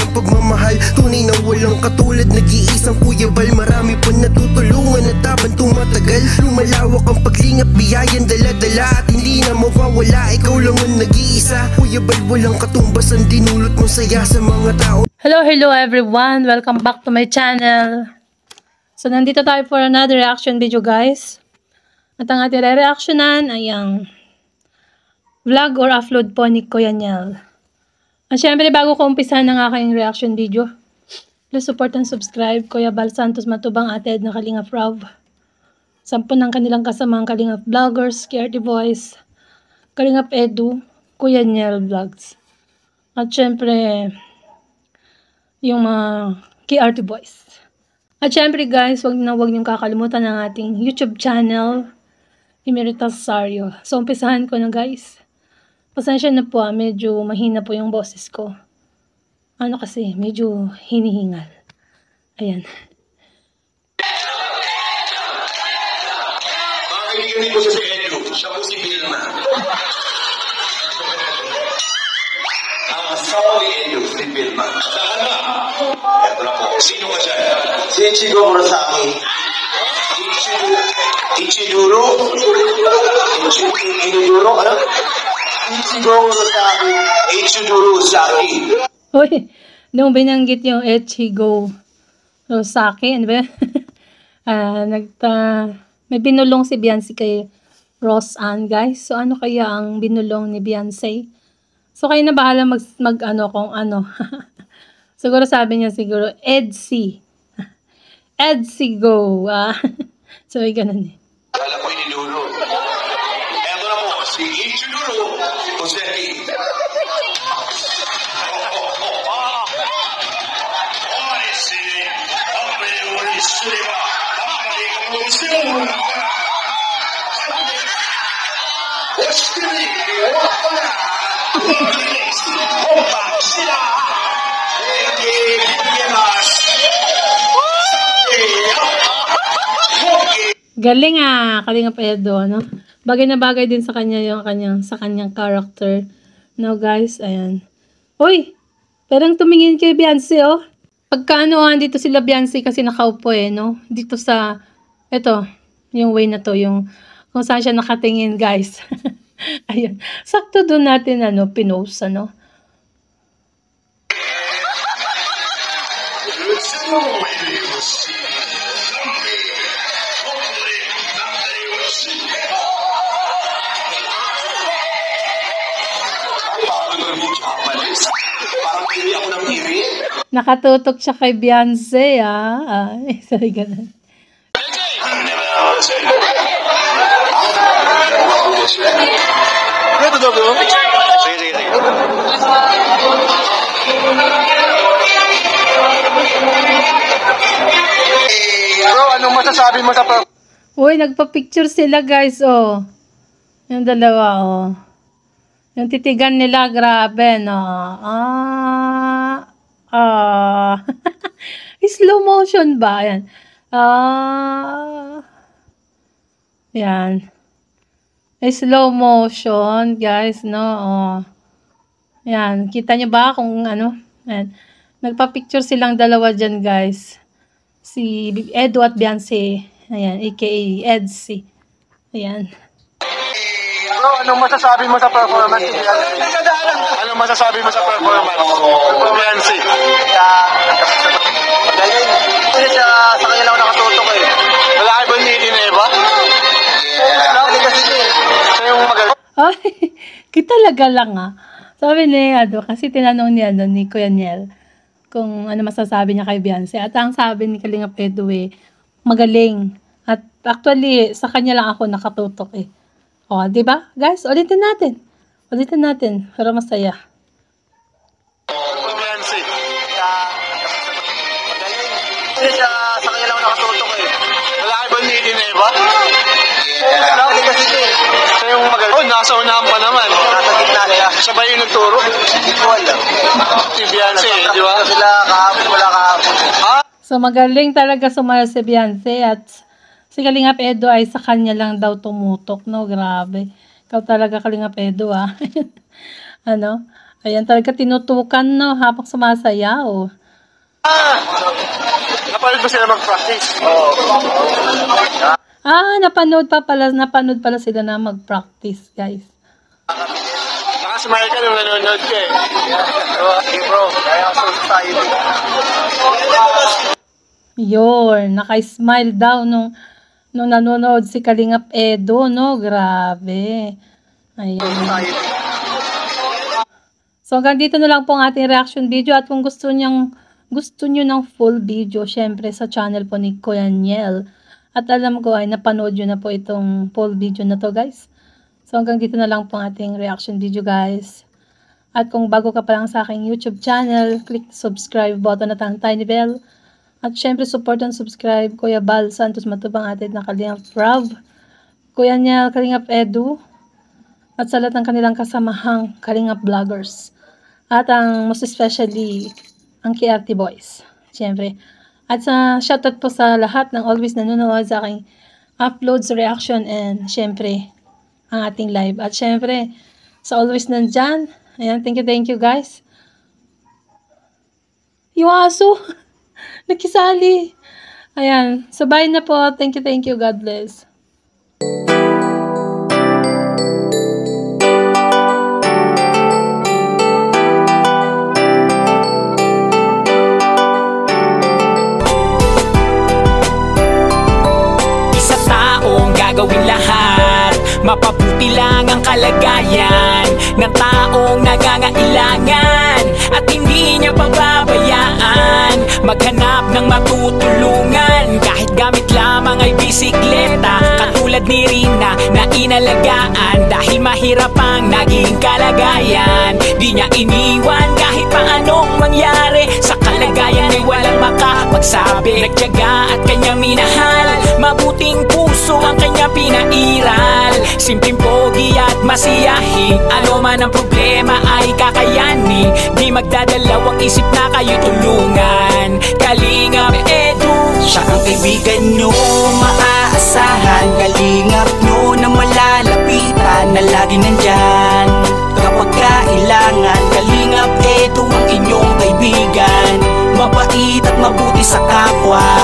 ng pagmamahal, tunay na walang katulad. Nag-iisang Kuya Bal, marami pa natutulungan at habang tumatagal, lumalawak ang paglingap, biyayan dala-dala at hindi na mawawala. Ikaw lang ang nag-iisa, Kuya Bal, walang katumbas ang dinulot mo saya sa mga tao. Hello everyone! Welcome back to my channel. So nandito tayo for another reaction video guys. At ang ating re-reactionan ay ang vlog or upload po ni Kuya Niel. At syempre bago ko umpisahan ng aking reaction video, please support and subscribe Kuya Bal Santos Matubang, Ate Edna Kalingap Rob. 10 ng kanilang kasamaang Kalingap Vloggers, KRT Voice, Kalingap Edu, Kuya Niel Vlogs. At syempre yung mga KRT Boys. At syempre guys, wag niyong kakalimutan ang ating YouTube channel, Emeritus Sario. So umpisahan ko na guys. Pasensya na po, medyo mahina po yung boses ko. Ano kasi, medyo hinihingal. Ayan. Makikini ko siya si Edu, siya po si Vilma. Ang asawa ni Edu, si Vilma. Saan na? Ito na po. Sino ka siya? Si Ichigo Murasaki. Ichiduro? Ichiduro? Ano? Ichigo Murasaki. Ichiduro Saki. Uy, nung binanggit yung Ichigo Rosaki, ano ba? May binulong si Beyonce kay Rose Ann, guys. So, ano kaya ang binulong ni Beyonce? So, kayo na bahala mag-ano kung ano. Siguro sabi niya siguro, Edsy. Edsy go. So, may ganun eh. Kala ko iniduro. Eto na po, si Ichiduro Saki. Galing Kalingap Edo, no? Bagay na bagay din sa kanya yung kanyang character. No, guys, ayan. Uy, parang tumingin kay Beyonce, oh. Pagka dito sila Beyonce kasi nakaupo no? Dito sa, eto, yung way na to, yung kung saan siya nakatingin, guys. Ayan. Sakto doon natin, pinost, Nakatutok siya kay Beyonce, Sorry, ganun. Bro, anong masasabi mo sa Uy, nagpa-picture sila, guys, oh. Yung dalawa, oh. Yung titigan nila, grabe, no? Slow motion ba? Ayan. Yan. Slow motion, guys, no? Yan. Kita nyo ba kung ano? Ayan. Nagpa-picture silang dalawa dyan, guys. Si Edu at Beyonce. Ayan. A.K.A. Edsy. Ayan. Bro, anong masasabi mo sa performance ni Beyonce? Anong masasabi mo sa performance? Beyonce? Galing. Kasi sa kanya lang nakatutok eh. Wala kayo ba ni Ineva? Yes. Kasi siya yung magaling. Ay, kita talaga lang Sabi ni kasi tinanong ni Kuya Niel kung ano masasabi niya kay Beyonce. At ang sabi ni Kalingap Edu magaling. At actually, sa kanya lang ako nakatutok O, di ba? Guys, ulitin natin. Para masaya. Beyonce. Kasi sa kanya lang nakatutok eh. Wala kayo ba ni Ineva? Yes. Kasi siya yung magaling. Nasa unahan pa naman. Nasa gitna siya. Siya ba yung nagturo? Wala. Si Beyonce, di ba? Sila kahapon, wala kahapon. So, magaling talaga sumayaw si Beyonce at si Kalingap Edu ay sa kanya lang daw tumutok, no? Grabe. Ikaw talaga, Kalingap Edu, Ayan, talaga tinutukan, no, habang sumasayaw. Napanood ba sila mag-practice? Napanood pala sila na mag-practice, guys. Nakasmile ka nung nanonood ka eh. Okay bro, kaya kasunod tayo. Yun, naka-smile daw nung nanonood si Kalingap Edo, no? Grabe. Ayan. So, hanggang dito na lang po ang ating reaction video. At kung gusto nyo ng full video, syempre sa channel po ni Kuya Niel. At alam ko ay napanood nyo na po itong full video na to, guys. So, hanggang dito na lang po ang ating reaction video, guys. At kung bago ka pa lang sa aking YouTube channel, click the subscribe button at ang tiny bell. At syempre, support and subscribe Kuya Bal Santos Matubang, atin na Kalingap Rob, Kuya Niel, Kalingap Edu, at sa lahat ng kanilang kasamahang Kalingap Vloggers. At ang most especially, ang KRT Boys. Syempre. At sa shoutout po sa lahat ng always nanonood sa aking uploads, reaction, and syempre, ang ating live. At syempre, sa always nandyan, ayan, thank you guys. Yung aso! Nakisali. Ayan. So, bye na po. Thank you. God bless. Isa taong gagawin lahat, mapabuti lang ang kalagayan ng taong nangangailangan at hindi niya pababayaan maghanap ng matutulungan kahit gamit lamang ay bisikleta, katulad ni Rina na inalagaan dahil mahirap ang naging kalagayan. Di niya iniwan kahit paanong mangyari, sa kalagayan ay walang makapagsabi. Nagtiyaga at kanya minahal, mabuting puso ang kanya pinairal. Simpleng pogi at masiyahin, ano man ang problema ay kakayanin. Di magdadalawang isip na kayo tulungan. Kalingap Edu, siya ang kaibigan nyo maaasahan, kalingap nyo na malalapitan, na lagi nandyan kapag kailangan. Kalingap Edu ang inyong kaibigan, mabait at mabuti sa kapwa.